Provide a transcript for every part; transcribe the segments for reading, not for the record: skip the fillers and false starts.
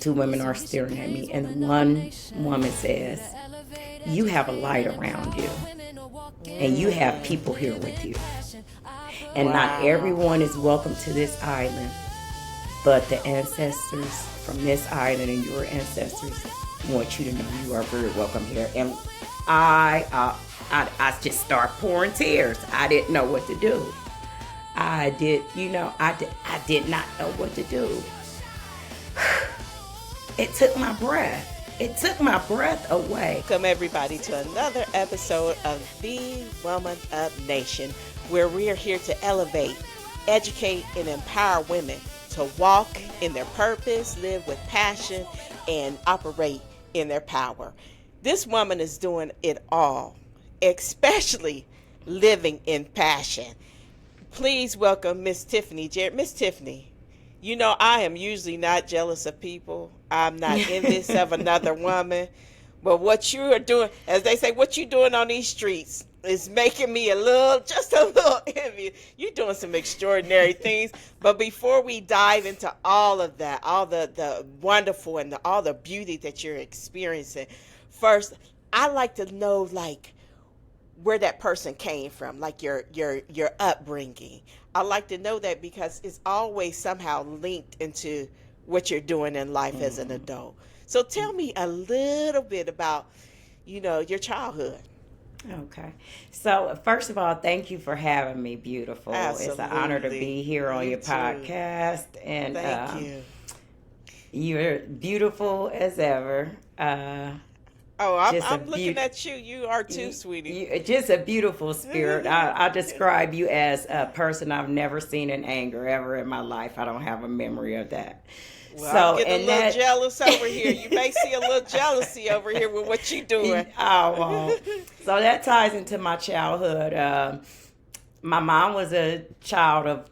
two women are staring at me, and one woman says, "You have a light around you, and you have people here with you. And not everyone is welcome to this island, but the ancestors from this island and your ancestors want you to know you are very welcome here." And I just start pouring tears. I didn't know what to do. I did not know what to do. It took my breath. It took my breath away. Welcome everybody to another episode of The Woman Up Nation, where we are here to elevate, educate, and empower women to walk in their purpose, live with passion, and operate in their power. This woman is doing it all, especially living in passion. Please welcome Miss Tiffany Jarrett. Miss Tiffany, you know I am usually not jealous of people. I'm not envious of another woman. But what you are doing, as they say, what you doing on these streets is making me just a little envious. You're doing some extraordinary things. But before we dive into all of that, all the wonderful and all the beauty that you're experiencing, first, I like to know, like, where that person came from, like your upbringing. I like to know that because it's always somehow linked into what you're doing in life as an adult. So tell me a little bit about, your childhood. Okay. So first of all, thank you for having me, beautiful. Absolutely. It's an honor to be here on your too. podcast. And Thank you. You're beautiful as ever. I'm looking at you. You are too, sweetie. Just a beautiful spirit. I describe you as a person I've never seen in anger ever in my life. I don't have a memory of that. Well, I'm getting a little jealous over here. You may see a little jealousy over here with what you're doing. I won't. So that ties into my childhood. My mom was a child of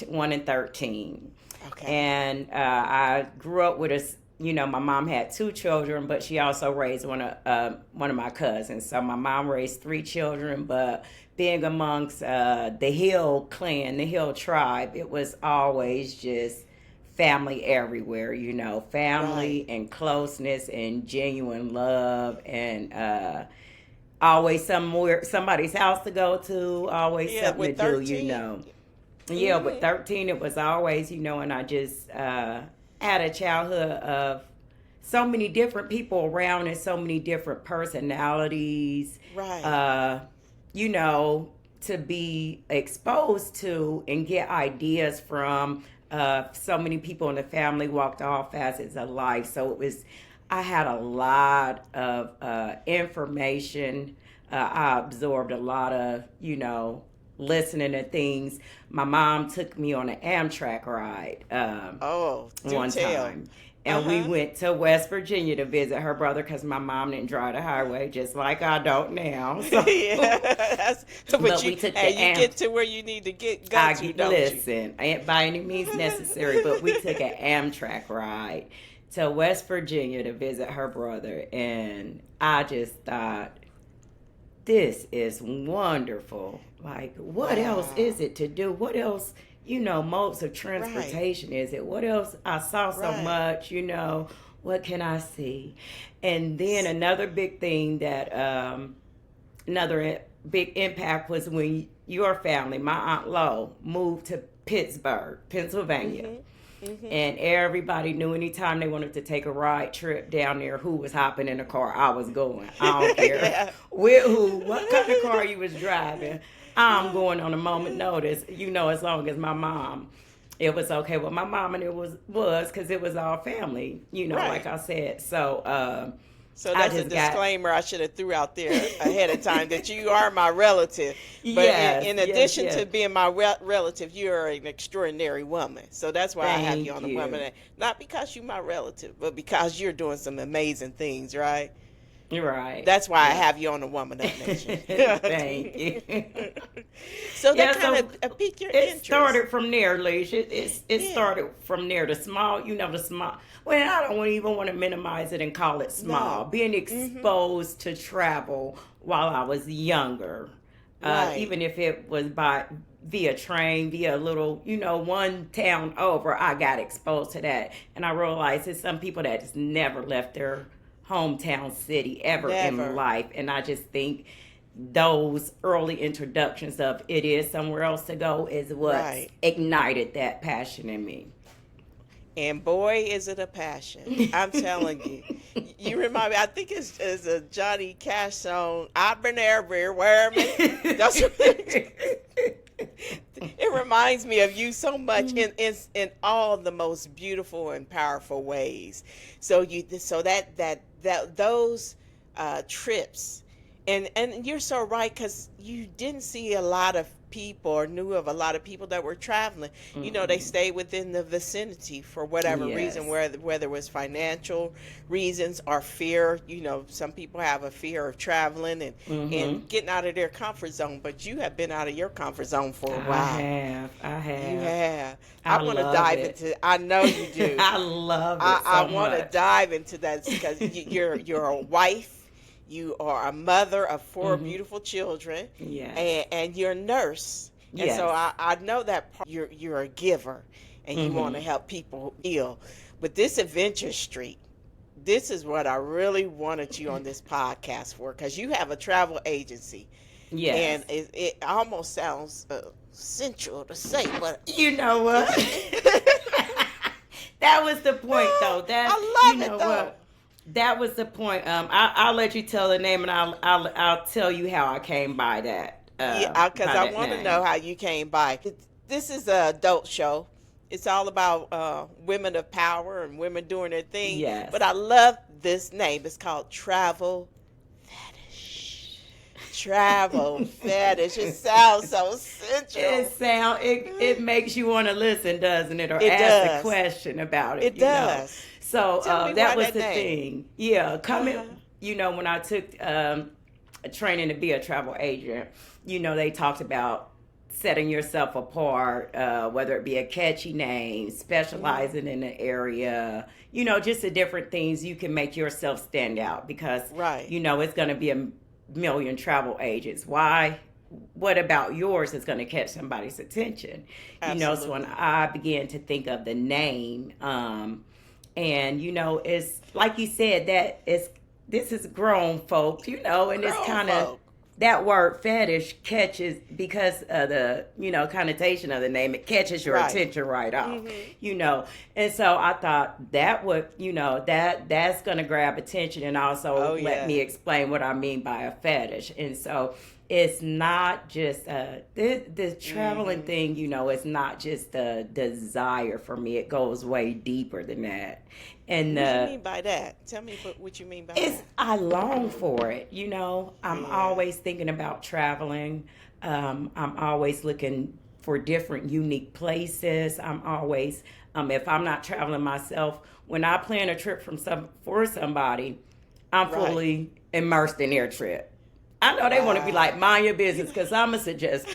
1 and 13. Okay. And I grew up with my mom had 2 children, but she also raised one of my cousins. So my mom raised 3 children, but being amongst the Hill clan, the Hill tribe, it was always just family everywhere, family Right. and closeness and genuine love, and always somebody's house to go to, always something to 13. do, Yeah, with 13 it was always, and I just had a childhood of so many different people around and so many different personalities. Right. To be exposed to and get ideas from so many people in the family, walked all facets of life. So I had a lot of information. I absorbed a lot of, listening to things. My mom took me on an Amtrak ride one time. And we went to West Virginia to visit her brother because my mom didn't drive the highway just like I don't now. So, but you get to where you need to go to, don't listen, ain't by any means necessary, but we took an Amtrak ride to West Virginia to visit her brother. And I just thought, this is wonderful. Like, what else is it to do? What else, modes of transportation is it? What else? I saw so much, what can I see? And then another big thing that, another big impact was when your family, my Aunt Lo, moved to Pittsburgh, Pennsylvania. Mm-hmm. Mm-hmm. And everybody knew anytime they wanted to take a ride trip down there, who was hopping in the car, I was going. I don't care with who, what kind of car you was driving. I'm going on a moment notice, as long as my mom, it was okay with my mom, and it was because it was all family, like I said. So that's a disclaimer I should have threw out there ahead of time, that you are my relative. But in addition to being my relative, you are an extraordinary woman. So that's why I have you on the woman. Not because you're my relative, but because you're doing some amazing things, right? You're right. That's why I have you on the Woman Up Nation. Thank you. So that kind of piqued your interest. It started from there, Alisha. It started from there. The small. Well, I don't even want to minimize it and call it small. No. Being exposed to travel while I was younger, even if it was by via train, via a little, one town over, I got exposed to that. And I realized there's some people that just never left their hometown city ever in Never. life. And I just think those early introductions of it is somewhere else to go is what Right. ignited that passion in me. And boy, is it a passion. I'm telling you. You remind me, I think it's a Johnny Cash song, I've been everywhere. That's what it reminds me of you so much in all the most beautiful and powerful ways. So that those trips, and you're so right, because you didn't see a lot of people or knew of a lot of people that were traveling. They stayed within the vicinity for whatever reason, Yes. whether it was financial reasons or fear. Some people have a fear of traveling Mm-hmm. and getting out of their comfort zone, but you have been out of your comfort zone for a I while. have. I You have. have. I I want to love dive it. into. I know you do. I love it I so want to much. dive into that because you're a wife, you are a mother of four Mm-hmm. beautiful children, Yes. and you're a nurse, and so Yes. I know that part, you're a giver, and you want to Mm-hmm. help people heal. But this Adventure Street, this is what I really wanted you on this podcast for, because you have a travel agency, and Yes. it almost sounds sensual to say, but You know what? That was the point, though. I love it Know though. what? That was the point. I'll let you tell the name, and I'll tell you how I came by that. Yeah, because By I that want to name. know how you came by. This is an adult show. It's all about women of power and women doing their thing. Yes. But I love this name. It's called Travel Fetish. Travel Fetish. It sounds so sensual. It makes you want to listen, doesn't it, or It ask a does. question about it. It does. So Tell me that why was that the name. thing. Yeah, coming. Uh-huh. When I took a training to be a travel agent, they talked about setting yourself apart, whether it be a catchy name, specializing in an area, just the different things you can make yourself stand out because, Right. it's going to be a million travel agents. Why? What about yours is going to catch somebody's attention? So when Absolutely. I began to think of the name, and it's like you said that this is grown folk, and it's Grown kind of folk. that word fetish catches because of the connotation of the name. It catches your Right. attention right off, Mm-hmm. and so I thought that would that's gonna grab attention and also Oh, let yeah. me explain what I mean by a fetish. And so it's not just the traveling thing, it's not just a desire for me. It goes way deeper than that. And What do you mean by that? Tell me what you mean by it's that. I long for it. I'm Yeah. always thinking about traveling. I'm always looking for different unique places. I'm always if I'm not traveling myself, when I plan a trip for somebody, I'm Right. fully immersed in their trip. I know they want to be Wow. like, mind your business, because I'm going to suggest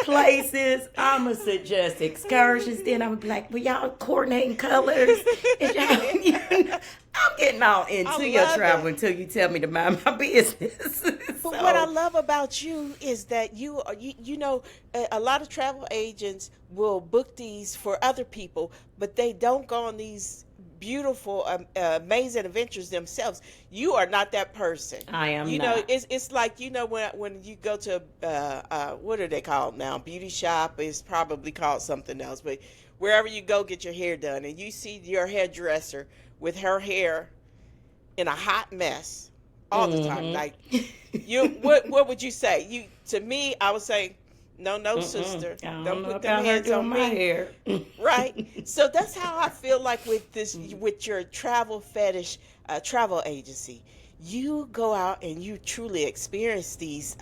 places. I'm going to suggest excursions. Then I'm going to be like, well, y'all coordinating colors? Is y'all, I'm getting all into I your love travel it. until you tell me to mind my business. But what I love about you is that a lot of travel agents will book these for other people, but they don't go on these beautiful, amazing adventures themselves. You are not that person. I am not. It's like when you go to what are they called now? Beauty shop is probably called something else, but wherever you go get your hair done, and you see your hairdresser with her hair in a hot mess all the time. Like what would you say? To me, I would say, no, sister, I don't don't know put them about her hands doing on my me. hair. Right. So that's how I feel like with your travel fetish travel agency. You go out and you truly experience these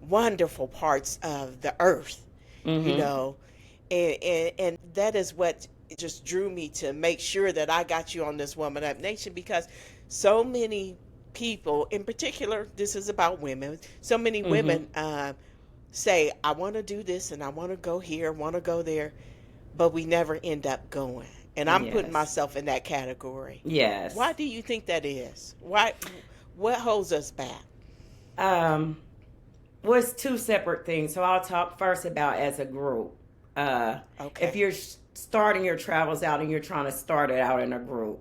wonderful parts of the earth, you Mm-hmm. know, and that is what just drew me to make sure that I got you on this Woman Up Nation, because so many people, in particular, this is about women. So many Mm-hmm. women say, I want to do this and I want to go here, want to go there, but we never end up going. And I'm putting Yes. myself in that category. Yes. Why do you think that is? Why? What holds us back? Um, Well, it's two separate things. So I'll talk first about as a group. If Okay. you're starting your travels out and you're trying to start it out in a group,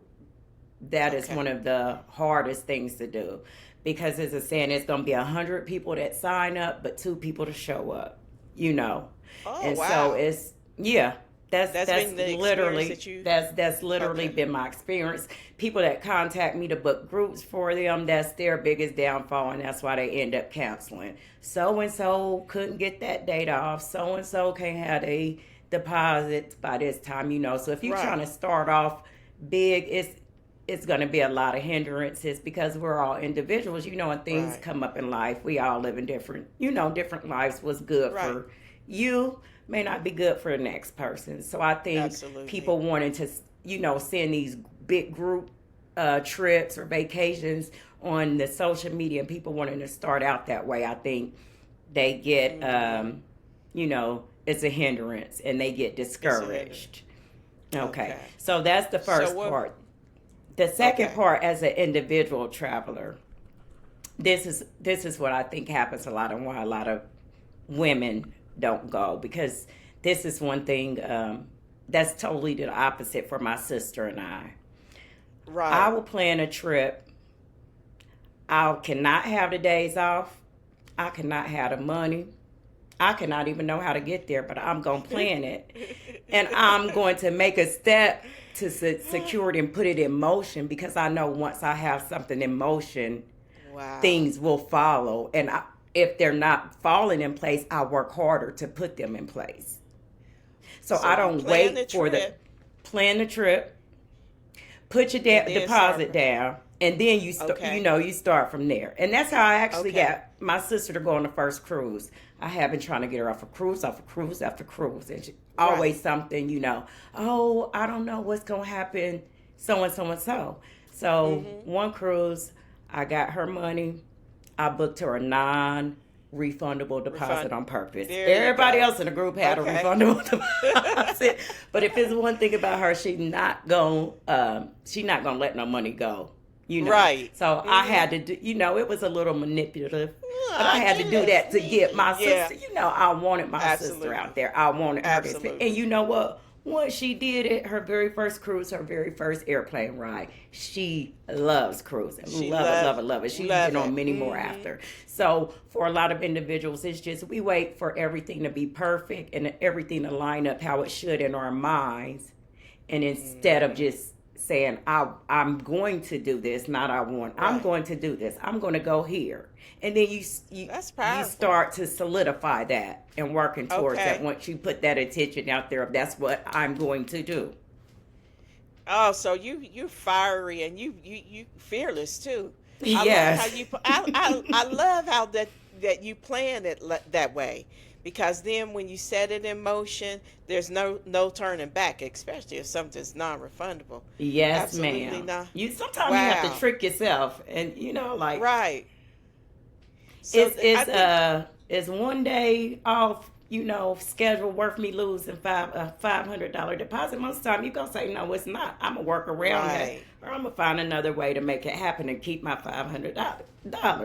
that is Okay. one of the hardest things to do, because as a saying, it's going to be 100 people that sign up, but 2 people to show up. You know, Oh, and so wow. it's yeah. That's That's that's been the experience literally that you. that's literally Okay. been my experience. People that contact me to book groups for them, that's their biggest downfall, and that's why they end up canceling. So and so couldn't get that date off. So and so can't have a deposit by this time. You know, so if you're trying Right. to start off big, it's going to be a lot of hindrances because we're all individuals, you know, and things Right. come up in life. We all live in different, you know, different lives. What's good Right. for you may not be good for the next person. So I think Absolutely. people wanting to, you know, send these big group trips or vacations on the social media, and people wanting to start out that way, I think they get, Hmm. you know, it's a hindrance and they get It's a hindrance. discouraged. Okay, Okay. so that's the So first what? part. The second Okay. part, as an individual traveler, this is what I think happens a lot, and why a lot of women don't go, because this is one thing that's totally the opposite for my sister and I. I Right. will plan a trip. I cannot have the days off. I cannot have the money. I cannot even know how to get there, but I'm going to plan it. And I'm going to make a step to secure it and put it in motion, because I know once I have something in motion, Wow. things will follow. And if they're not falling in place, I work harder to put them in place. So So I you don't plan the wait for the trip plan the trip, put your and then start deposit from. down, and then Okay. you start from there. And that's how I actually Okay. got my sister to go on the first cruise. I have been trying to get her off a cruise, off a cruise, after cruise, and she, Right. always something, you know. Oh, I don't know what's gonna happen, so and so and so. So Mhm. one cruise, I got her money. I booked her a non-refundable deposit Refund. on purpose. There you Everybody go. else in the group had a Okay. refundable deposit, but if it's one thing about her, she not gonna let no money go. You know, Right. so I Mhm. had to do. You know, it was a little manipulative, but I I had to get it. do That's that to get sneaky. my Yeah. sister. You know, I wanted my sister out Absolutely. there. I wanted her to experience. And Absolutely. you know what? Once she did it, her very first cruise, her very first airplane ride, she loves cruising. She Love it, love love it, love it. She's been love on it. many more Mhm. after. So for a lot of individuals, it's just we wait for everything to be perfect and everything to line up how it should in our minds. And instead of Mhm. just saying, I'm going to do this, not I'm Right. going to do this. I'm going to go here. And then That's you powerful. start to solidify that and working towards that Okay. once you put that intention out there of that's what I'm going to do. Oh, so you fiery and you fearless too. I love how Yes. you. I love how that you plan it that way, because then when you set it in motion, there's no turning back, especially if something's non-refundable. Yes, Absolutely ma'am. not. You sometimes you have to Wow. trick yourself, and you know, like Right. So I think. is one day off, you know, schedule worth me losing $500 deposit? Most of the time you gonna say no, it's not. I'm gonna work around that, Right. or I'm gonna find another way to make it happen and keep my $500.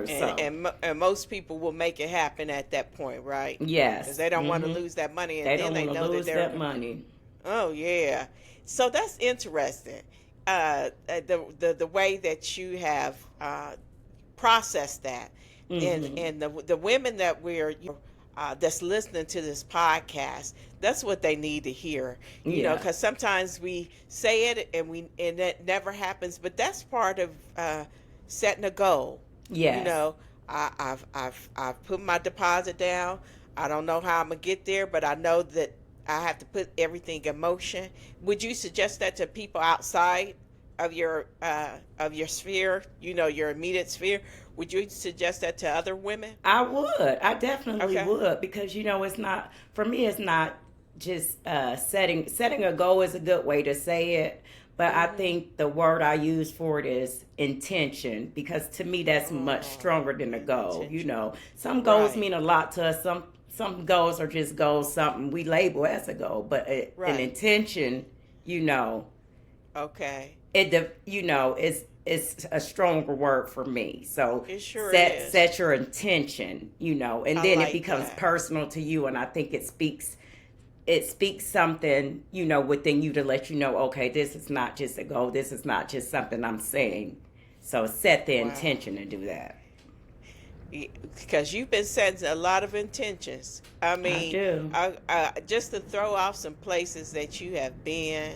So And most people will make it happen at that point, right? Because yes, they don't want to lose that money, and they then don't they want to know that lose they're. that money. Oh yeah, so that's interesting. The way that you have processed that, Hmm. and the women that we're that's listening to this podcast, that's what they need to hear. Yeah. Because sometimes we say it and it never happens, but that's part of setting a goal. You Yes. know, I've put my deposit down. I don't know how I'm gonna get there, but I know that I have to put everything in motion. Would you suggest that to people outside of your sphere? Your immediate sphere. Would you suggest that to other women? I would. I definitely Okay. would, because you know it's not for me. It's not just setting a goal is a good way to say it, but I Mhm. think the word I use for it is intention, because to me that's much Oh, stronger than a goal. You intention. know, some goals Right. mean a lot to us. Some goals are just goals, something we label as a goal, but an Right. intention, you know, Okay. you know, it's is a stronger word for me. So It sure is. set your intention, and I then it like becomes that. personal to you. And I think it speaks something, within you to let you know, okay, this is not just a goal. This is not just something I'm saying. So set the Wow. intention to do that. Because you've been setting a lot of intentions. I I mean, do. just to throw off some places that you have been.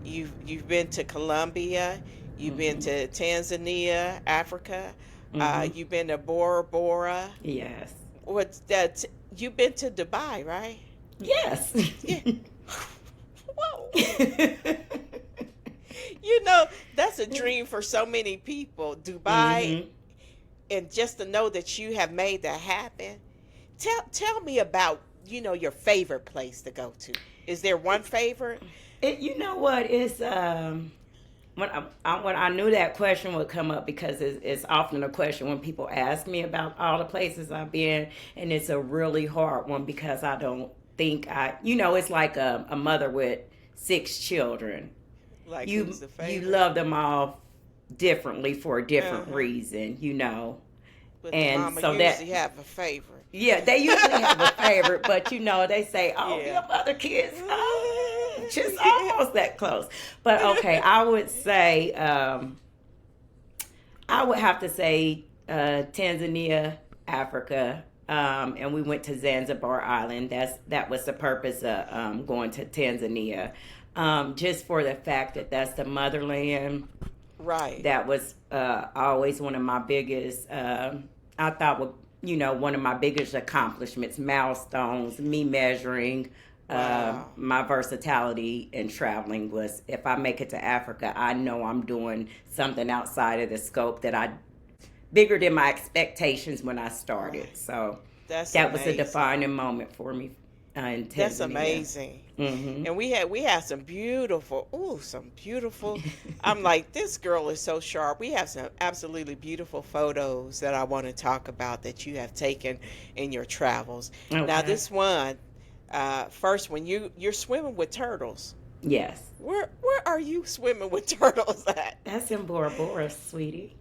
You've been to Colombia. You've been Hmm. to Tanzania, Africa. Hmm. You've been to Bora Bora. Yes. What's that? You've been to Dubai, right? Yes. Yeah. Whoa. You know, that's a dream for so many people. Dubai, Hmm. and just to know that you have made that happen. Tell me about, your favorite place to go to. Is there one favorite? You know what? It's when I knew that question would come up, because it's often a question when people ask me about all the places I've been, and it's a really hard one because I don't think it's like a mother with 6 children. Like, You who's the you favorite? love them all differently for a different Uh-huh. reason. But the And mama so usually that, have a favorite. yeah, they usually have a favorite, but they say, "Oh, Yeah. them other kids, oh, just almost that close." But okay, I would have to say Tanzania, Africa, and we went to Zanzibar Island. That was the purpose of going to Tanzania, just for the fact that that's the motherland. Right. That was always one of my biggest. I thought, one of my biggest accomplishments, milestones, me measuring Wow. my versatility in traveling was, if I make it to Africa, I know I'm doing something outside of the scope that I bigger than my expectations when I started. Right. So That's that was a amazing. defining moment for me in That's Tanzania. amazing. Hmm. And we had some beautiful. I'm like, this girl is so sharp. We have some absolutely beautiful photos that I want to talk about that you have taken in your travels. Now, Okay. this one, first, when you're swimming with turtles, Yes. where are you swimming with turtles at? That's in Bora Bora, sweetie.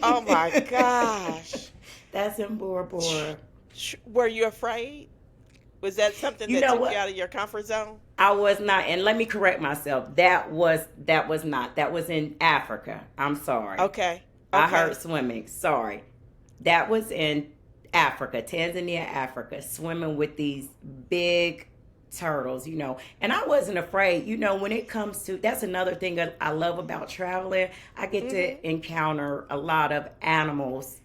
Oh my gosh. That's in Bora Bora. Were you afraid? Was that something You that know took you what? out of your comfort zone? I was not, and let me correct myself. That was not. That was in Africa. I'm sorry. Okay. I heard Okay. swimming. Sorry. That was in Africa, Tanzania, Africa, swimming with these big turtles. And I wasn't afraid. When it comes to, that's another thing that I love about traveling. I get Mhm. to encounter a lot of animals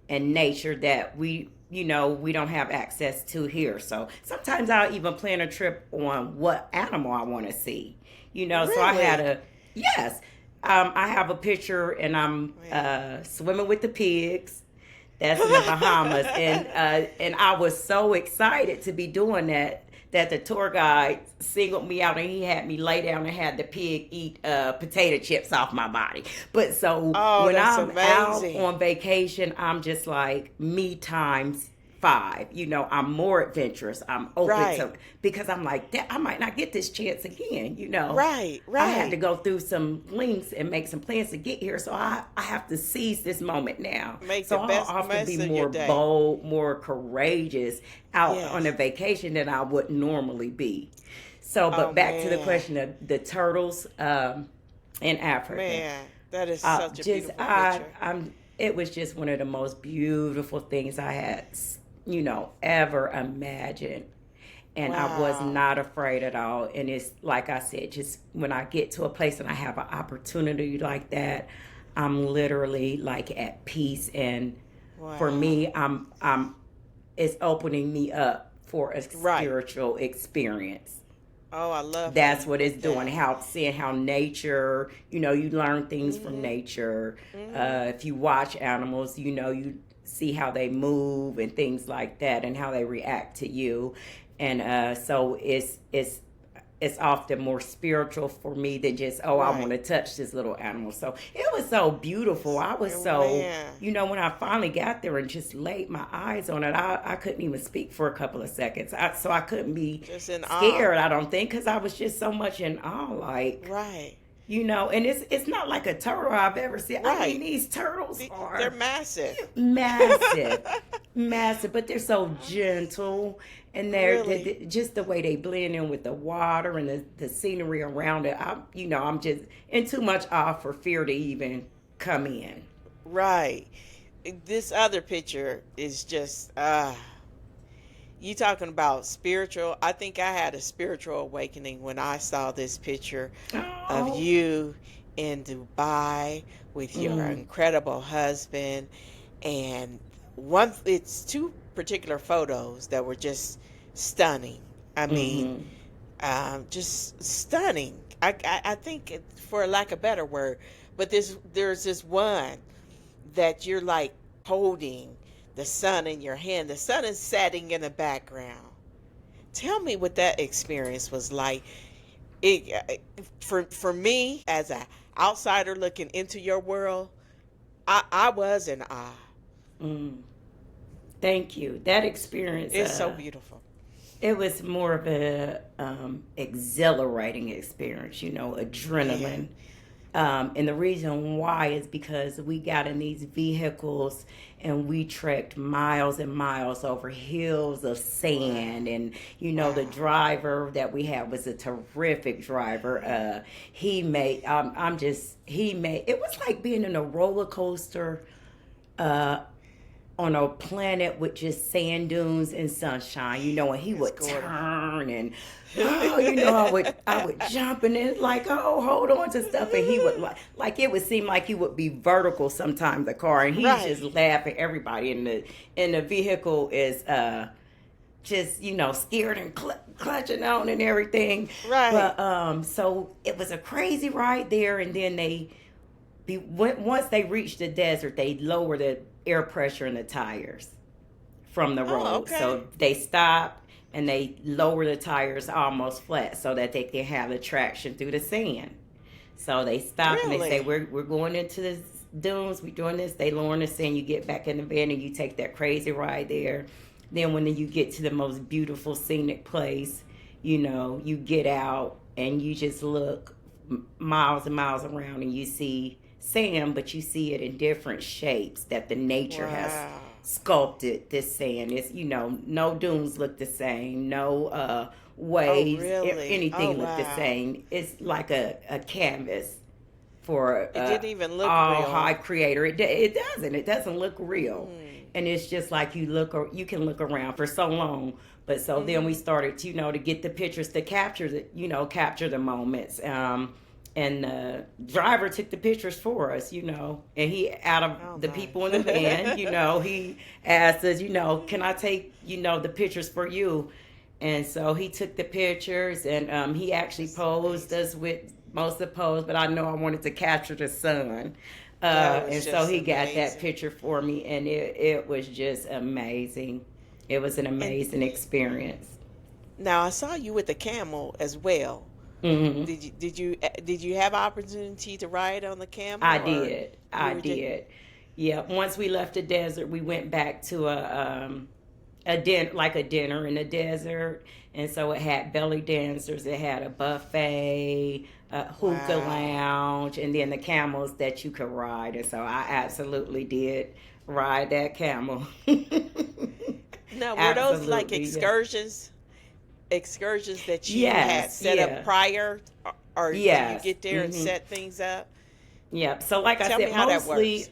and nature that we don't have access to here. So sometimes I'll even plan a trip on what animal I want to see. So I had Really? a yes. I have a picture, and I'm Man. swimming with the pigs. That's in the Bahamas, and I was so excited to be doing that the tour guide singled me out, and he had me lay down and had the pig eat potato chips off my body. But so Oh, when that's I'm out amazing. on vacation, I'm just like me times five. I'm more adventurous. I'm open Right. to, because I'm like that. I might not get this chance again. Right. I had to Right. go through some links and make some plans to get here. So I have to seize this moment now. Make So the I'll best often be mess of your more day. bold, more courageous out on a Yes. vacation than I would normally be. So, Oh but back to the man. question of the turtles in Africa. Man, that is such a Just beautiful picture. it was just one of the most beautiful things I had, ever imagined. And I was Wow. not afraid at all. And it's like I said, just when I get to a place and I have an opportunity like that, I'm literally like at peace. And for Wow. me, I'm it's opening me up for a Right. spiritual experience. Oh, I love how That's you what it's put doing. that. How seeing how nature, you learn things from Mhm. nature. Mhm. If you watch animals, you see how they move and things like that, and how they react to you. And so it's often more spiritual for me than just, oh, I want Right. to touch this little animal. So it was so beautiful. I was so, Man. when I finally got there and just laid my eyes on it, I couldn't even speak for a couple of seconds. So I couldn't be Just in awe. scared, I don't think, because I was just so much in awe. Like, Right. And it's not like a turtle I've ever seen. I mean, Right. these turtles They're are massive. massive, massive, but they're so gentle, and Really. just the way they blend in with the water and the scenery around it. I'm just in too much awe for fear to even come in. Right. This other picture is just you talking about spiritual. I think I had a spiritual awakening when I saw this picture of Oh, you in Dubai with your mm, incredible husband, and it's two particular photos that were just stunning. I mean, mm-hmm. just stunning. I think for lack of a better word, but there's this one that you're like holding the sun in your hand. The sun is setting in the background. Tell me what that experience was like. For me as an outsider looking into your world, I was in awe. Mm. Thank you. That experience, It's so beautiful. it was more of a exhilarating experience. Yeah. Adrenaline. And the reason why is because we got in these vehicles and we trekked miles and miles over hills of Wow. sand. And, the Wow. driver that we had was a terrific driver. It was like being in a roller coaster uh, on a planet with just sand dunes and sunshine, and he It's would gorgeous. turn and I would jump and it's like, oh, hold on to stuff, and he would like it would seem like he would be vertical sometimes the car, and he's just Right. laughing. Everybody in the vehicle is just scared and clutching on and everything. Right. But so it was a crazy ride there, and then once they reached the desert, they lowered the air pressure in the tires from the Oh, road. okay. So they stopped and they lower the tires almost flat so that they can have the traction through the sand. So they stop and they say, Really? we're going into the dunes, we're doing this. They lower the sand, you get back in the van and you take that crazy ride there. Then when you get to the most beautiful scenic place, you get out and you just look miles and miles around and you see sand, but you see it in different shapes that the nature has Wow. sculpted this sand. It's no dunes look the same, no Oh, waves, really? Oh, anything look the wow. same. It's like a canvas for It didn't even look all real. high creator. It doesn't look real, Mm. and it's just like you can look around for so long. But so then we Mm-hmm. started to get the pictures to capture the moments. And the driver took the pictures for us. And he, out of Oh, the people in the van, nice. he asked us, can I take, the pictures for you? And so he took the pictures, and he actually That's posed amazing. us with most of the pose, but I know I wanted to capture the sun. That was And so just he got that amazing. picture for me, and it was just amazing. It was an And amazing experience. now I saw you with the camel as well. Hmm. Did you have opportunity to ride on the camel, I or did. you I were just did. Yeah. Once we left the desert, we went back to a dinner in the desert, and so it had belly dancers. It had a buffet, a hookah wow? lounge, and then the camels that you could ride. And so I absolutely did ride that camel. Now, were those like Absolutely, yeah. excursions that you had Yes, set up yeah, prior, or did you yes. get there and Hmm. set things up? Yep. So, like I Tell me said, how that works.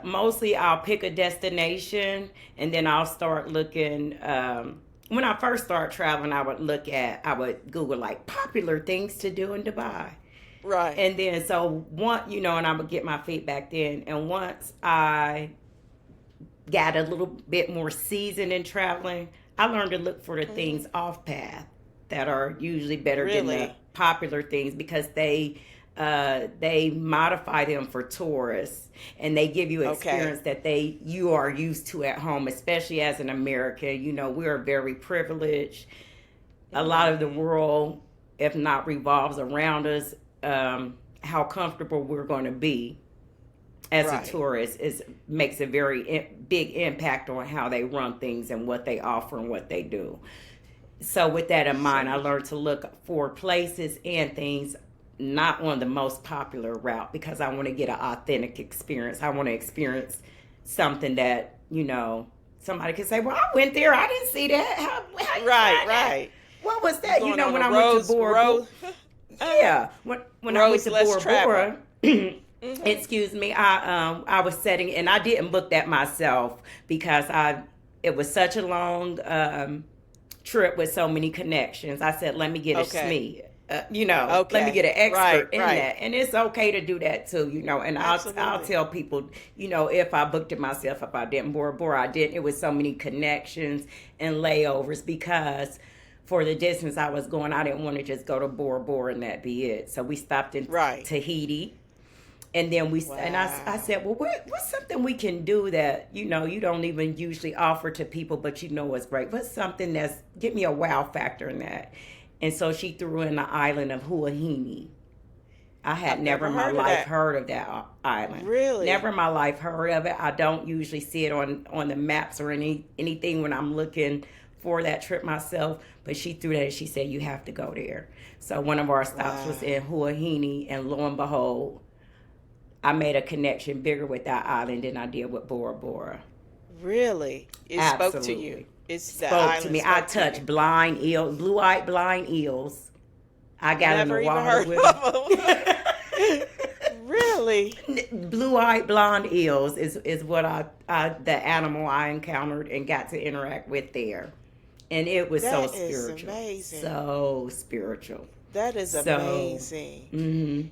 mostly I'll pick a destination and then I'll start looking. When I first start traveling, I would Google like popular things to do in Dubai. Right. And then, so and I would get my feedback then. And once I got a little bit more seasoned in traveling, I learned to look for the Hmm. things off path that are usually better than the Really? popular things because they modify them for tourists and they give you Okay. experience that you are used to at home, especially as an American. We are very privileged. A lot of the Hmm. world, if not revolves around us, how comfortable we're going to be as a Right. tourist is makes a very big impact on how they run things and what they offer and what they do. So with that in mind, I So learned to look for places and things not on the most popular route because I want to get an authentic experience. I want to experience something that, somebody can say, well, I went there. I didn't see that. How you Right, find that? right. What was that? Going When on I a went to Bora Bora. Yeah. When I went to Bora Bora, excuse me, I was setting, and I didn't book that myself because it was such a long trip with so many connections. I said, let me get a SME. Let me get an expert in that, and it's okay to do that too. And I'll tell people, if I booked it myself, if I didn't, Bora Bora, I didn't. It was so many connections and layovers because for the distance I was going, I didn't want to just go to Bora Bora and that be it. So we stopped in Tahiti. And then I said, well, what's something we can do that, you don't even usually offer to people, but is great. What's something give me a wow factor in that? And so she threw in the island of Huahine. I had never in my life heard of that island. Really? Never in my life heard of it. I don't usually see it on the maps or anything when I'm looking for that trip myself. But she threw that and she said, you have to go there. So one of our stops was in Huahine, and lo and behold, I made a connection bigger with that island than I did with Bora Bora. Really? It spoke to you. It spoke to me. I touched blind eels, blue-eyed blind eels. I got in the water with them. Really? Blue-eyed blonde eels is what the animal I encountered and got to interact with there. And it was so spiritual. That is amazing. So spiritual. That is amazing. Mm-hmm.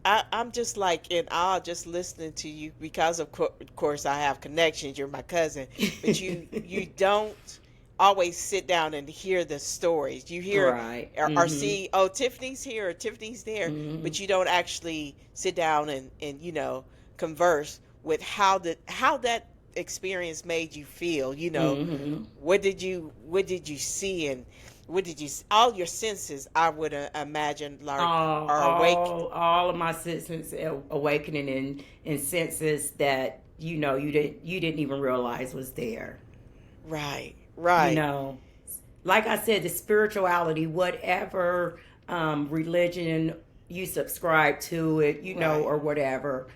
I'm just like in awe just listening to you because of course I have connections. You're my cousin, but you don't always sit down and hear the stories. You hear or see, oh, Tiffany's here or Tiffany's there, but you don't actually sit down and converse with how that experience made you feel. What did you see, and what did you see? All your senses, I would imagine, are awake. All of my senses awakening in senses that you didn't even realize was there. Right. Like I said, the spirituality, whatever religion you subscribe to, it or whatever.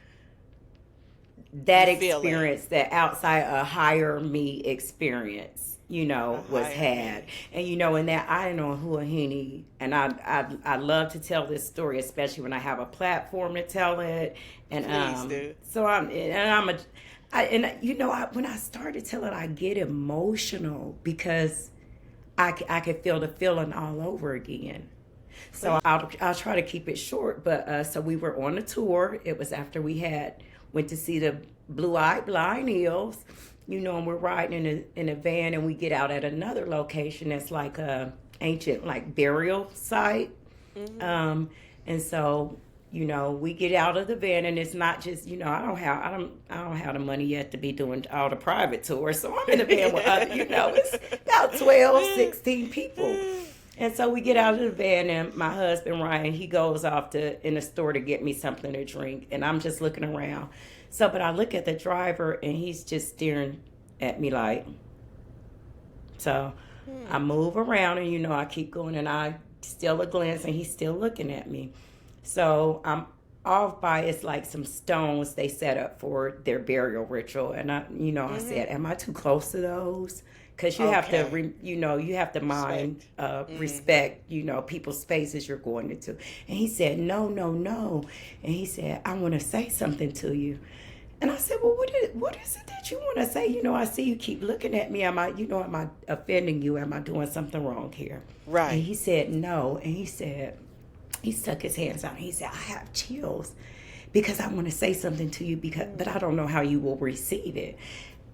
That experience, that outside a higher me experience, was had. And, in that island on Huahine, and I love to tell this story, especially when I have a platform to tell it. And please do. So when I started telling, I get emotional because I could feel the feeling all over again. So I'll try to keep it short. But so we were on a tour. It was after we went to see the blue-eyed blind eels, and we're riding in a van, and we get out at another location that's like a ancient burial site. Mm-hmm. And so we get out of the van, and it's not just I don't have the money yet to be doing all the private tours, so I'm in the van with other it's about 12, 16 people. And so we get out of the van, and my husband, Ryan, he goes off in the store to get me something to drink. And I'm just looking around. But I look at the driver, and he's just staring at me like. So I move around, and, I keep going, and I still a glance, and he's still looking at me. So I'm off by, it's like some stones they set up for their burial ritual. And I said, am I too close to those? Because you have to, you have to mind, respect, people's spaces you're going into. And he said, no. And he said, I want to say something to you. And I said, well, what is it that you want to say? I see you keep looking at me. Am I offending you? Am I doing something wrong here? Right. And he said, no. And he stuck his hands out. And he said, I have chills because I want to say something to you, but I don't know how you will receive it.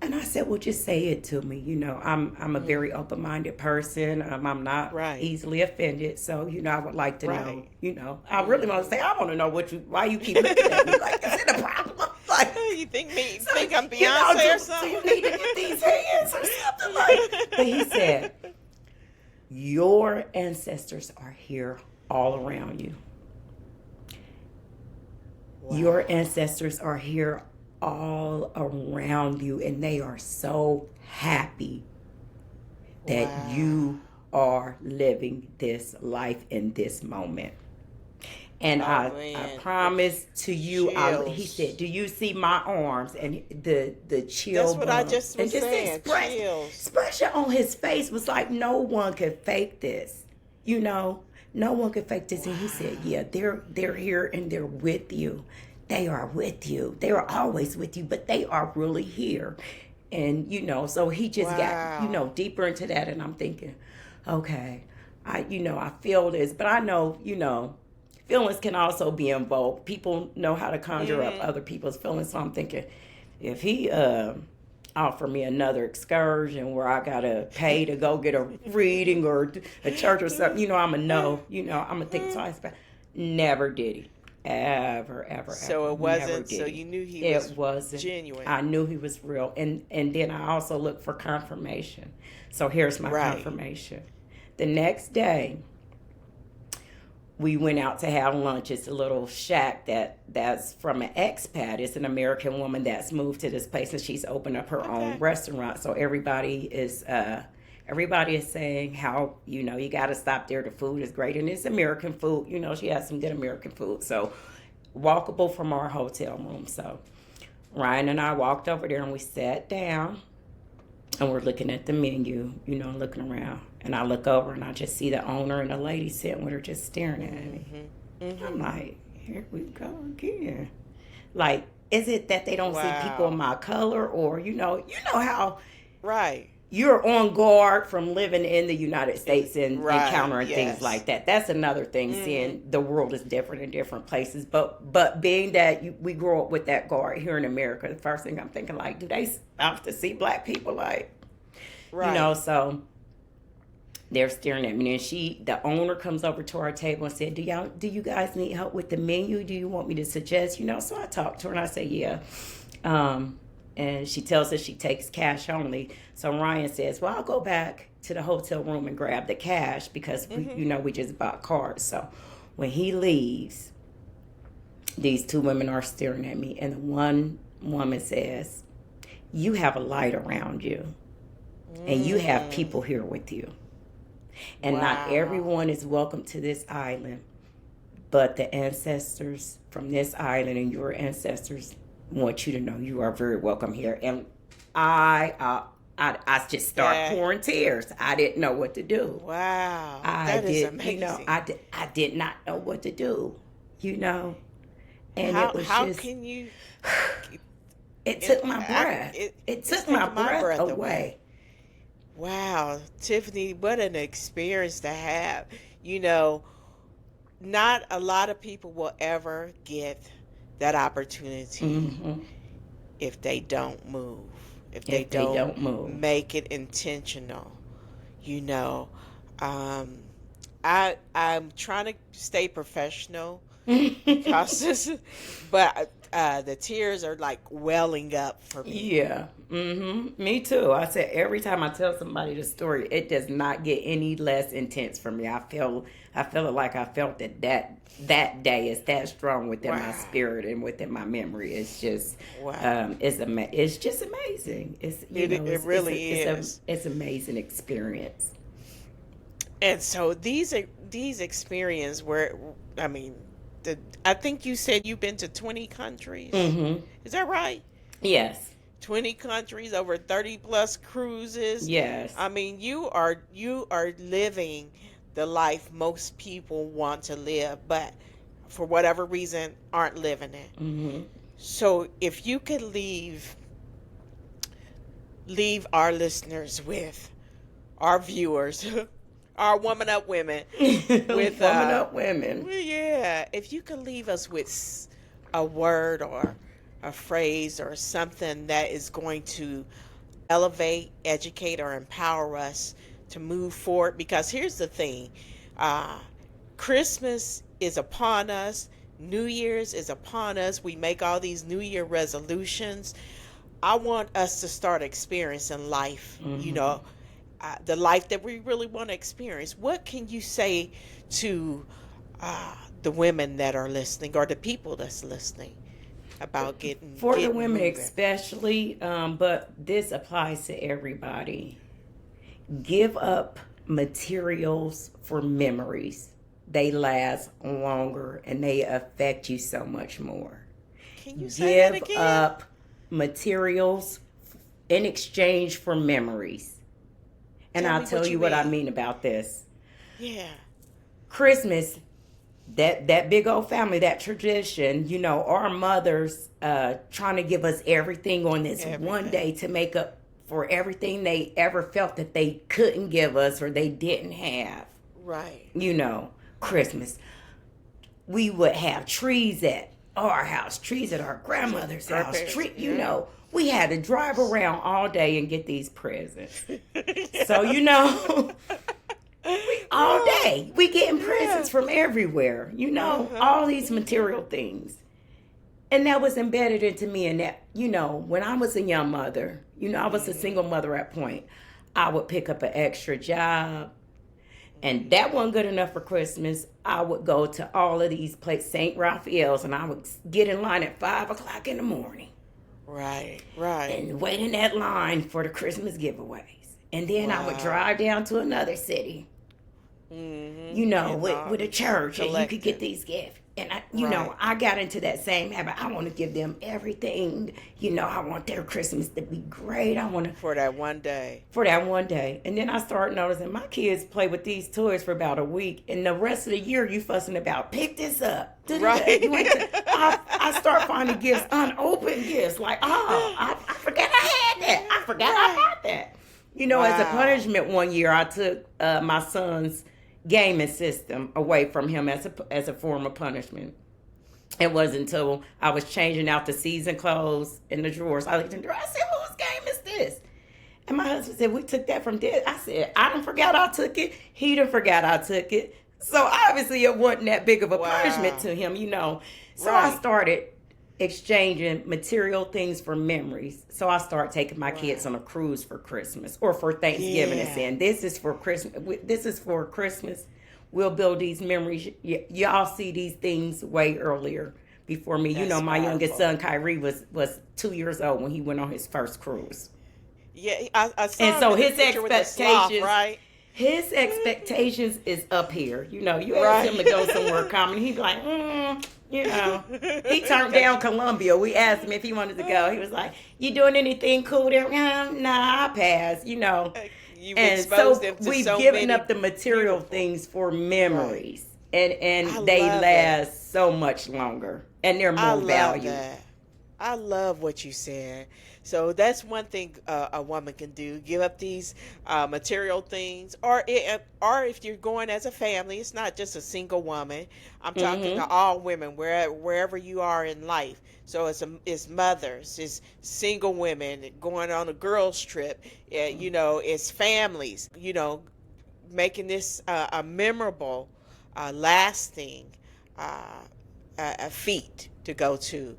And I said, well, just say it to me. I'm a very open-minded person. I'm not easily offended. So, I would like to know, I really want to say, I want to know why you keep looking at me like, is it a problem? Like, you think I'm Beyonce or something? So you need to get these hands or something like. But he said, your ancestors are here all around you. Wow. Your ancestors are here all around you, and they are so happy that you are living this life in this moment. And Oh I man, promise to you, he said, chills. "Do you see my arms?" And the chill That's what I bumps, just and was just the saying. Chills. expression on his face was like no one could fake this. You know, no one could fake this. And he said, Wow. "Yeah, they're here and they're with you. They are with you. They are always with you, but they are really here." And so he just got Wow. deeper into that, and I'm thinking, okay, I feel this, but I know feelings can also be invoked. People know how to conjure up Mhm. other people's feelings. So I'm thinking, if he offer me another excursion where I gotta pay to go get a reading or a church or something, I'm a no. I'm gonna think twice. But never did he. Ever, ever, So ever. it Never wasn't. did So he. you knew he It was wasn't. genuine, I knew he was real, and then I also looked for confirmation. So here's my right? confirmation. The next day, we went out to have lunch. It's a little shack that's from an expat. It's an American woman that's moved to this place, and she's opened up her own Okay. restaurant. So everybody is saying how you got to stop there. The food is great, and it's American food. She has some good American food. So walkable from our hotel room. So Ryan and I walked over there, and we sat down, and we're looking at the menu, looking around. And I look over and I just see the owner and the lady sitting with her just staring at me. Mhm. I'm Mhm. like, here we go again. Like, is it that they don't see people of Wow. my color, or how Right. you're on guard from living in the United And States and right. encountering things Yes. like that. That's another thing. Mhm. Seeing the world is different in different places, but being that we grow up with that guard here in America, the first thing I'm thinking, like, do they stop to see black people? Like, Right. so they're staring at me, and the owner comes over to our table and said, do you guys need help with the menu? Do you want me to suggest? So I talked to her and I said, yeah. And she tells us she takes cash only. So Ryan says, well, I'll go back to the hotel room and grab the cash because Mhm. we just bought cards. So when he leaves, these two women are staring at me, and the one woman says, you have a light around you, and you have Mm. people here with you. And not Wow. everyone is welcome to this island, but the ancestors from this island and your ancestors want you to know you are very welcome here. And I just start That. pouring tears. I didn't know what to do. Wow. I That is did, amazing. I did not know what to do, you know, and it was How just, can you? it took my breath. It It's took my taking my breath breath away. away. Wow, Tiffany, what an experience to have. You know, not a lot of people will ever get that opportunity Hmm. if they don't move, if they If they don't don't move. make it intentional. You know, um, I'm trying to stay professional because this, but the tears are like welling up for me. Yeah. Me too. I said every time I tell somebody the story, it does not get any less intense for me. I feel it like I felt it that day. It's that strong within my Wow, spirit and within my memory. It's just wow, it's just amazing. It's it really is. it's amazing experience. And so these experiences where I mean, the I think you said you've been to 20 countries. Mhm. Is that right? Yes. 20 countries, over 30 plus cruises. Yes. I mean, you are living the life most people want to live, but for whatever reason aren't living it. Mhm. So if you could leave our listeners with our viewers, our woman up women with Woman up women. well, yeah, if you could leave us with a word or a phrase or something that is going to elevate, educate, or empower us to move forward. Because here's the thing, uh, Christmas is upon us, New Year's is upon us. We make all these New Year resolutions. I want us to start experiencing life, Mhm. the life that we really want to experience. What can you say to the women that are listening or the people that's listening about getting For the getting women moving? especially, but this applies to everybody. Give up materials for memories. they last longer and they affect you so much more. Can you say that Give again? up materials in exchange for memories. And I'll tell you what I mean about this. Yeah. Christmas, that big old family, that tradition, our mothers trying to give us everything on this one day to make up for everything they ever felt that they couldn't give us or they didn't have. Right. Christmas. We would have trees at our house, trees at our grandmother's house. We had to drive around all day and get these presents. So, all day we getting presents from everywhere, all these material things. And that was embedded into me. And that, when I was a young mother, I was a single mother at point, I would pick up an extra job. And that wasn't good enough for Christmas. I would go to all of these places, St. Raphael's, and I would get in line at 5 o'clock in the morning. Right. And wait in that line for the Christmas giveaways. And then I would drive down to another city, with a church, and you could get these gifts. And I got into that same habit. I want to give them everything. I want their Christmas to be great. For that one day. And then I started noticing my kids play with these toys for about a week, and the rest of the year you fussing about, pick this up. Right. I start finding gifts, unopened gifts, like, I forgot I had that. I forgot I had that. As a punishment one year, I took my son's gaming system away from him as a form of punishment. It wasn't until I was changing out the season clothes in the drawers. I looked in the drawer. I said, whose game is this? And my husband said, we took that from this. I said, I done forgot I took it. He done forgot I took it. So obviously it wasn't that big of a punishment to him, So I started exchanging material things for memories. So I started taking my kids on a cruise for Christmas or for Thanksgiving and saying, this is for Christmas. We'll build these memories. Y'all see these things way earlier before me. That's my youngest son, Kyrie, was 2 years old when he went on his first cruise. Yeah, I saw and so his expectations, right? His expectations is up here. You ask him to go somewhere common. He's like, He turned down Colombia. We asked him if he wanted to go. He was like, you doing anything cool there? Nah, I pass, And so we've given up the material things for memories. Right. And they last so much longer. And they're more valuable. I love what you said. So that's one thing a woman can do: give up these material things, or if you're going as a family, it's not just a single woman. I'm talking to all women, wherever you are in life. So it's mothers, it's single women going on a girls' trip. It's families. Making this a memorable, lasting a feat to go to.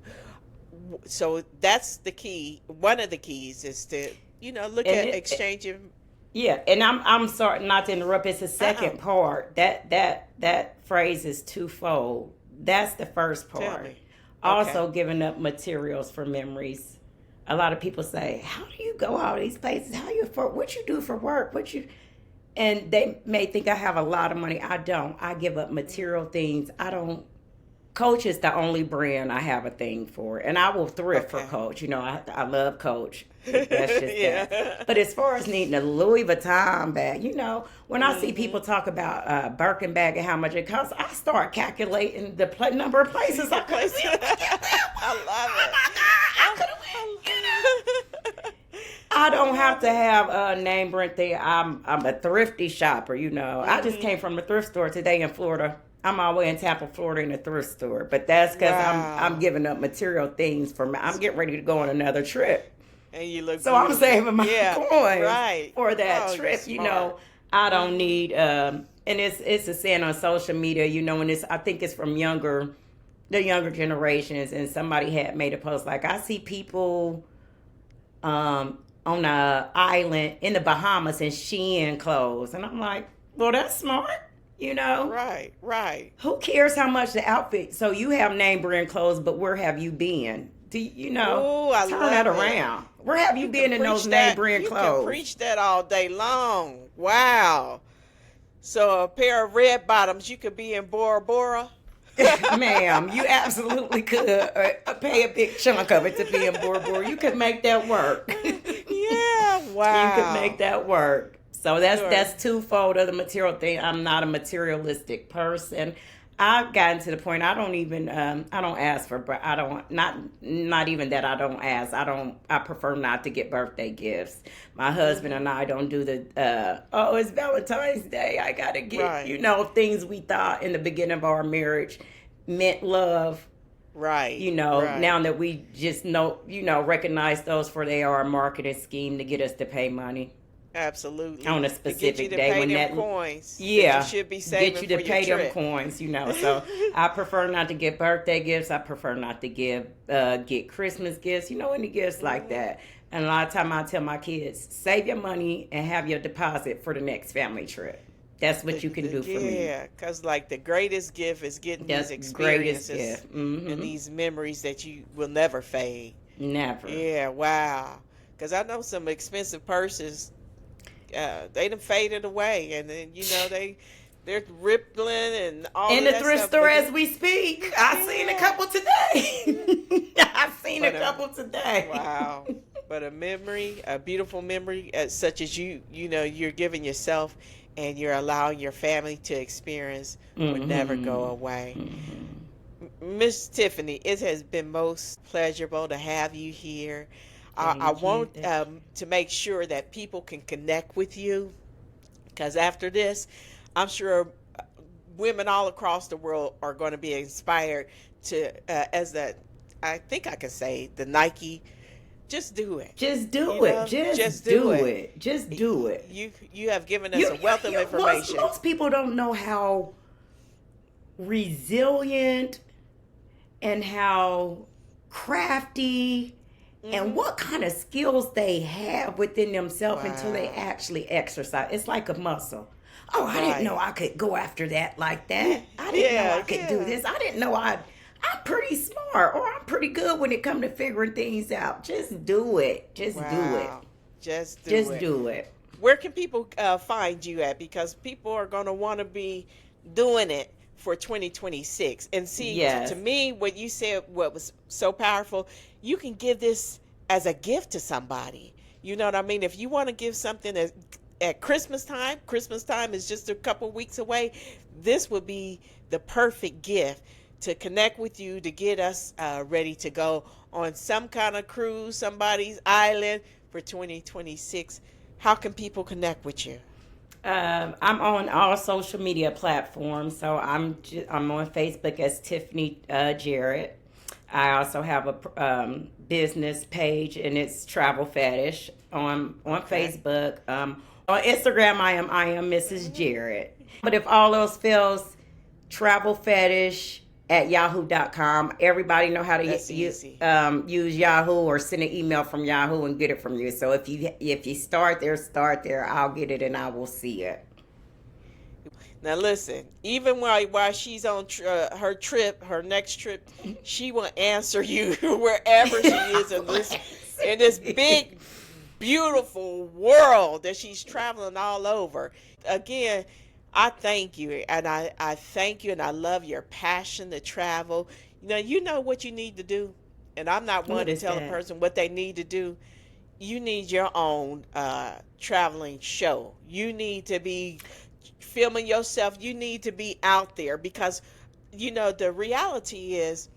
So that's the key. One of the keys is to, look at exchanging. Yeah, and I'm sorry not to interrupt. It's the second part. That phrase is twofold. That's the first part. Also, giving up materials for memories. A lot of people say, "How do you go all these places? What you do for work? And they may think I have a lot of money. I don't. I give up material things. I don't. Coach is the only brand I have a thing for, and I will thrift for Coach. I love Coach. That's just that. But as far as needing a Louis Vuitton bag, when I see people talk about Birkin bag and how much it costs, I start calculating the number of places I could have went. I love it. Oh my God, I could have went. I don't have to have a name brand thing. I'm a thrifty shopper. I just came from a thrift store today in Florida. I'm all the way in Tampa, Florida, in a thrift store, but that's because I'm giving up material things I'm getting ready to go on another trip, and you look. So beautiful. I'm saving my coins for that trip. I don't need. And it's a saying on social media. And I think it's from the younger generations. And somebody had made a post like, I see people, on a island in the Bahamas in Shein clothes, and I'm like, well, that's smart. Right. Who cares how much the outfit? So you have name brand clothes, but where have you been? Turn that around. Where have you been in those name brand clothes? You can preach that all day long. Wow. So a pair of red bottoms, you could be in Bora Bora. Ma'am, you absolutely could pay a big chunk of it to be in Bora Bora. You could make that work. Yeah, You could make wow. that work. So Sure. that's twofold of the material thing. I'm not a materialistic person. I've gotten to the point I don't ask for, but I don't, not even that I don't ask. I prefer not to get birthday gifts. My husband Hmm. and I don't do the oh, it's Valentine's Day, I gotta get, Right. things we thought in the beginning of our marriage meant love. Right. Now Right. that we just know, recognize those for they are a marketing scheme to get us to pay money Absolutely. on a To get you specific to day pay when them that, coins that you yeah, should be get saving you to for your pay them trip. coins. So I prefer not to get birthday gifts. I prefer not to get Christmas gifts, any gifts like Hmm. that. And a lot of time I tell my kids, save your money and have your deposit for the next family trip. That's what you can do for me. Yeah, because like the greatest gift is getting these That's the greatest experiences gift. and Mm-hmm. these memories that you will never fade. Never. Yeah, wow. Because I know some expensive purses, they done faded away, and then they're rippling and all In of the that thrift stuff. store But as we speak. I seen a yeah, couple today. I seen a but couple today. wow. But a memory, a beautiful memory, such as you're giving yourself and you're allowing your family to experience, would never go Mm-hmm. away. Mm-hmm. Miss Tiffany, it has been most pleasurable to have you here. I Thank you. want to make sure that people can connect with you because after this, I'm sure women all across the world are going to be inspired to, as that, I think I can say, the Nike, just do it. Just do it. Just Just do do it. it. Just do it. You have given us a wealth of Most, information. most people don't know how resilient and how crafty and Hmm. what kind of skills they have within themselves until they Wow. actually exercise. It's like a muscle. Oh, I didn't know Right. I could go after that like that. I didn't know Yeah, I could do yeah. this. I didn't know I'm pretty smart or I'm pretty good when it comes to figuring things out. Just do it. Just do it. Wow. Just do Just it. do it. Where can people find you at? Because people are going to want to be doing it for 2026. And see, to Yes. me, what you said, what was so powerful, you can give this as a gift to somebody. You know what I mean? If you want to give something at Christmas time is just a couple weeks away, this would be the perfect gift to connect with you, to get us ready to go on some kind of cruise, somebody's island for 2026. How can people connect with you? I'm on all social media platforms, so I'm on Facebook as Tiffany Jarrett. I also have a business page, and it's Travel Fetish on Okay. Facebook. On Instagram, I am Mrs. Hmm. Jarrett. But if all else fails, Travel Fetish at yahoo.com. Everybody know how to That's easy. use Yahoo or send an email from Yahoo and get it from you. So if you start there. I'll get it and I will see it. Now listen, even while she's on her trip, her next trip, she will answer you wherever she is in this big, beautiful world that she's traveling all over. Again, I thank you, and I thank you, and I love your passion to travel. You know what you need to do, and I'm not one What to is tell a that? person what they need to do. You need your own traveling show. You need to be filming yourself. You need to be out there because the reality is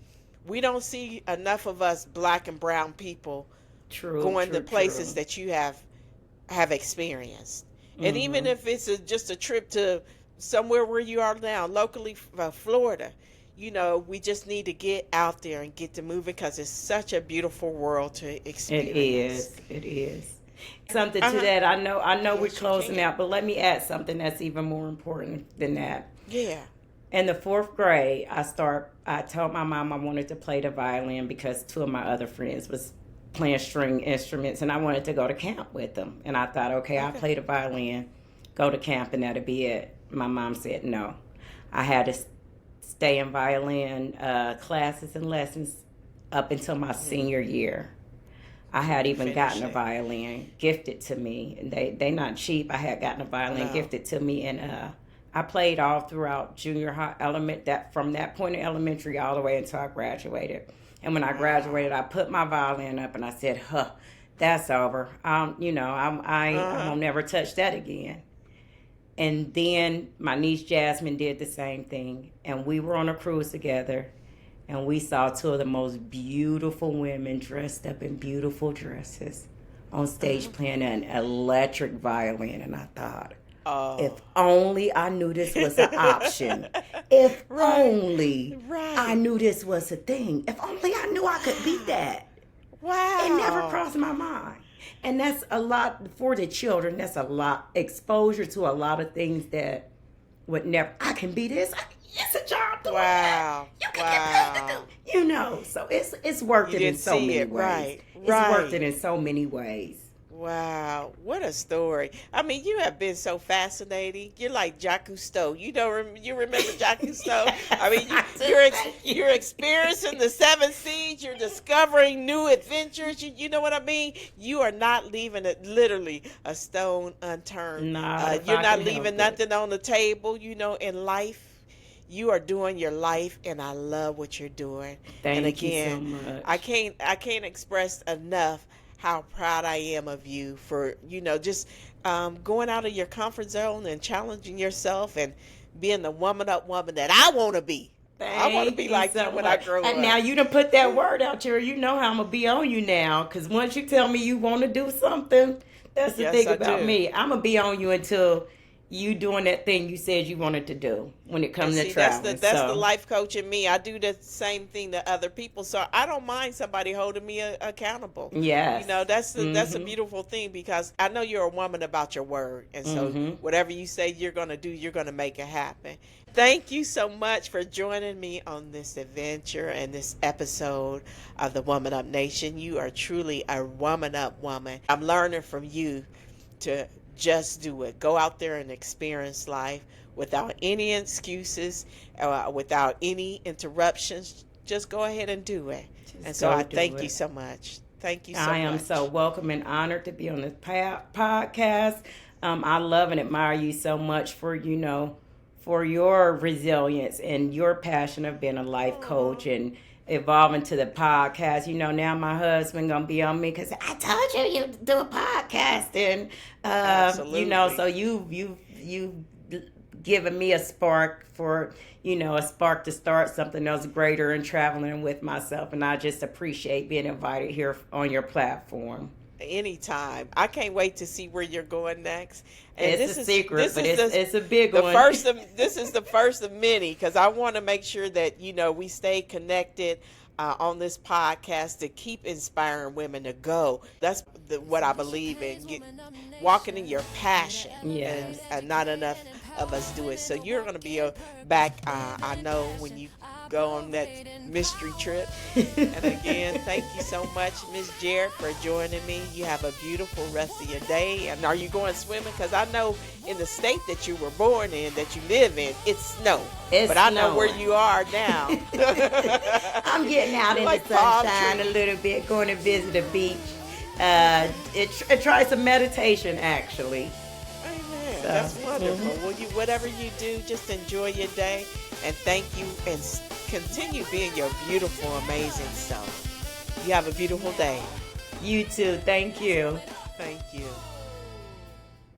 we don't see enough of us black and brown people True, going to true, places true. that you have experienced. And even Mhm. if it's just a trip to somewhere where you are now, locally, Florida, we just need to get out there and get to moving because it's such a beautiful world to It experience. is. It is. Something to Uh-huh. that. I know we're Yes, you closing can. out, but let me add something that's even more important than that. Yeah. In the fourth grade, I told my mom I wanted to play the violin because two of my other friends was playing string instruments, and I wanted to go to camp with them. And I thought, okay, I'll Okay. play the violin, go to camp, and that'll be it. My mom said no. I had to stay in violin classes and lessons up until my Hmm. senior year. I had You even gotten finish a it. violin gifted to me. And they not cheap. I had gotten a violin No. gifted to me in I played all throughout junior high from that point in elementary all the way until I graduated. And when I graduated, I put my violin up and I said, "Huh, that's over. I Uh-huh. won't never touch that again." And then my niece Jasmine did the same thing, and we were on a cruise together, and we saw two of the most beautiful women dressed up in beautiful dresses on stage Uh-huh. playing an electric violin, and I thought, if Oh. only I knew this was an option. If Right. only I Right. knew this was a thing. If only I knew I could be that. It never Wow. crossed my mind. And that's a lot for the children. That's a lot exposure to a lot of things that would never. I can be this. It's a job doing that. Wow. You can get paid to Wow. do. So it's worth You it in didn't so see many it. ways. Right. It's worth it Right. in so many ways. Wow, what a story. I mean, you have been so fascinating. You're like Jacques Cousteau. You remember Jacques Cousteau? I mean, you're experiencing the seven seas. You're discovering new adventures. You know what I mean? You are not leaving it literally a stone unturned. Not if You're I not can leaving help it. nothing on the table, in life. You are doing your life, and I love what you're doing. And Thank you so again, I much. can't express enough how proud I am of you for just going out of your comfort zone and challenging yourself and being the woman up woman that I want to be. I want to Thank be you like you so when I much. grow And now up. you done put that word out here. You know how I'm gonna be on you now. Cause once you tell me you want to do something, that's the Yes, thing I about do. me. I'm gonna be on you until you doing that thing you said you wanted to do when it And comes to see, traveling. that's the So life coach in me. I do the same thing to other people, so I don't mind somebody holding me accountable. yes. That's a Mhm. beautiful thing because I know you're a woman about your word, and so Mhm. whatever you say you're gonna do, you're gonna make it happen. Thank you so much for joining me on this adventure and this episode of the Woman Up Nation. You are truly a woman up woman. I'm learning from you to just do it. Go out there and experience life without any excuses, without any interruptions. Just go ahead and do it. And Just so I go do thank you it. so much. Thank you so I am so much. welcome and honored to be on this podcast. I love and admire you so much for for your resilience and your passion of being a life coach Aw, and evolving to the podcast. Now my husband gonna be on me because I told you do a podcast, and so absolutely. you given me a spark for a spark to start something else greater and traveling with myself, and I just appreciate being invited here on your platform. Anytime. I can't wait to see where you're going next. And It's a secret, but it's a big one. this is the first of many because I want to make sure that we stay connected on this podcast to keep inspiring women to go. That's what I believe in. Walking in your passion, Yes. and not enough of us do it. So you're going to be back. I know when you go on that mystery trip. And again, thank you so much, Miss Jarrett, for joining me. You have a beautiful rest of your day. And are you going swimming? Because I know in the state that you were born in, that you live in, it's snow. It's But I know where snowing. you are now. I'm getting out You're in the like palm sunshine a trees. little bit, going to visit a beach. Try some meditation actually. Amen. So, That's wonderful. Well, whatever you do, just enjoy your day. And thank you. And continue being your beautiful, amazing self. You have a beautiful day. you too. Thank you. Thank you.